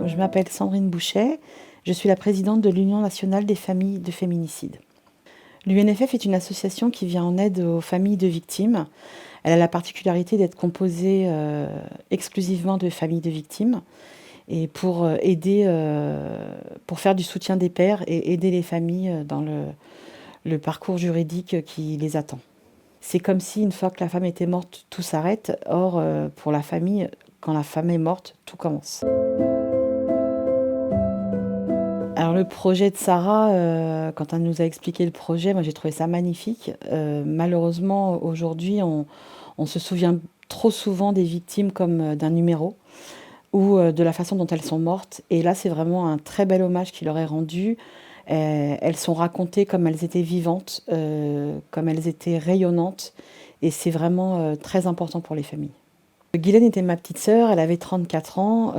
Je m'appelle Sandrine Bouchet, je suis la présidente de l'Union nationale des familles de féminicides. L'UNFF est une association qui vient en aide aux familles de victimes. Elle a la particularité d'être composée exclusivement de familles de victimes et pour aider, pour faire du soutien des pairs et aider les familles dans le parcours juridique qui les attend. C'est comme si une fois que la femme était morte, tout s'arrête. Or, pour la famille, quand la femme est morte, tout commence. Alors le projet de Sarah, quand elle nous a expliqué le projet, moi j'ai trouvé ça magnifique. Malheureusement, aujourd'hui, on se souvient trop souvent des victimes comme d'un numéro ou de la façon dont elles sont mortes. Et là, c'est vraiment un très bel hommage qui leur est rendu. Elles sont racontées comme elles étaient vivantes, comme elles étaient rayonnantes. Et c'est vraiment très important pour les familles. Guylaine était ma petite sœur, elle avait 34 ans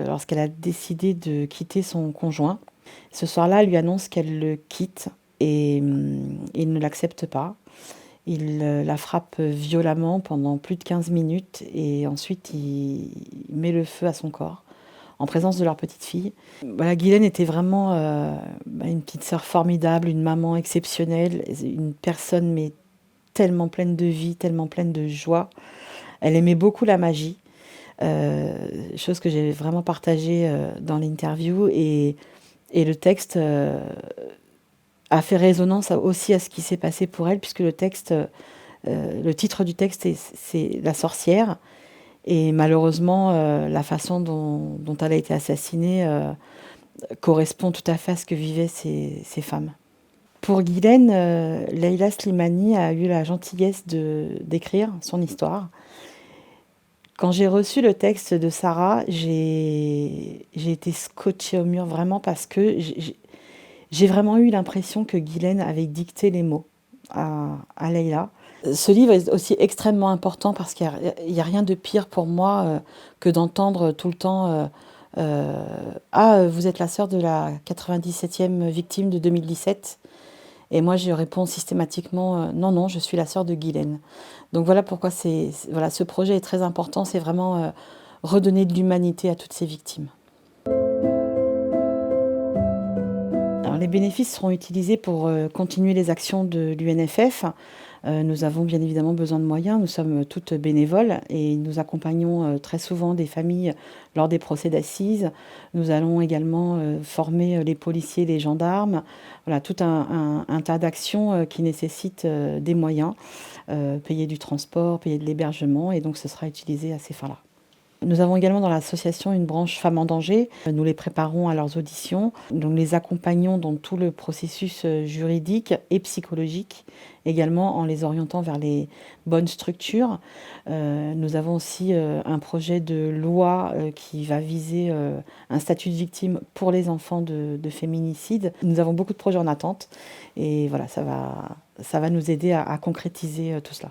lorsqu'elle a décidé de quitter son conjoint. Ce soir-là, elle lui annonce qu'elle le quitte et il ne l'accepte pas. Il la frappe violemment pendant plus de 15 minutes et ensuite il met le feu à son corps en présence de leur petite fille. Voilà, Guylaine était vraiment une petite sœur formidable, une maman exceptionnelle, une personne mais tellement pleine de vie, tellement pleine de joie. Elle aimait beaucoup la magie, chose que j'ai vraiment partagée dans l'interview. Et le texte a fait résonance aussi à ce qui s'est passé pour elle, puisque le titre du texte, c'est La sorcière. Et malheureusement, la façon dont elle a été assassinée correspond tout à fait à ce que vivaient ces femmes. Pour Guylaine, Leïla Slimani a eu la gentillesse d'écrire son histoire. Quand j'ai reçu le texte de Sarah, j'ai été scotchée au mur vraiment parce que j'ai vraiment eu l'impression que Guylaine avait dicté les mots à Leïla. Ce livre est aussi extrêmement important parce qu'il n'y a rien de pire pour moi que d'entendre tout le temps Ah, vous êtes la sœur de la 97e victime de 2017. Et moi, je réponds systématiquement non, non, je suis la sœur de Guylaine. Donc voilà pourquoi voilà, ce projet est très important. C'est vraiment redonner de l'humanité à toutes ces victimes. Alors, les bénéfices seront utilisés pour continuer les actions de l'UNFF. Nous avons bien évidemment besoin de moyens. Nous sommes toutes bénévoles et nous accompagnons très souvent des familles lors des procès d'assises. Nous allons également former les policiers, les gendarmes. Voilà, tout un tas d'actions qui nécessitent des moyens, payer du transport, payer de l'hébergement, et donc ce sera utilisé à ces fins-là. Nous avons également dans l'association une branche femmes en danger. Nous les préparons à leurs auditions. Nous les accompagnons dans tout le processus juridique et psychologique, également en les orientant vers les bonnes structures. Nous avons aussi un projet de loi qui va viser un statut de victime pour les enfants de féminicide. Nous avons beaucoup de projets en attente et voilà, ça va nous aider à concrétiser tout cela.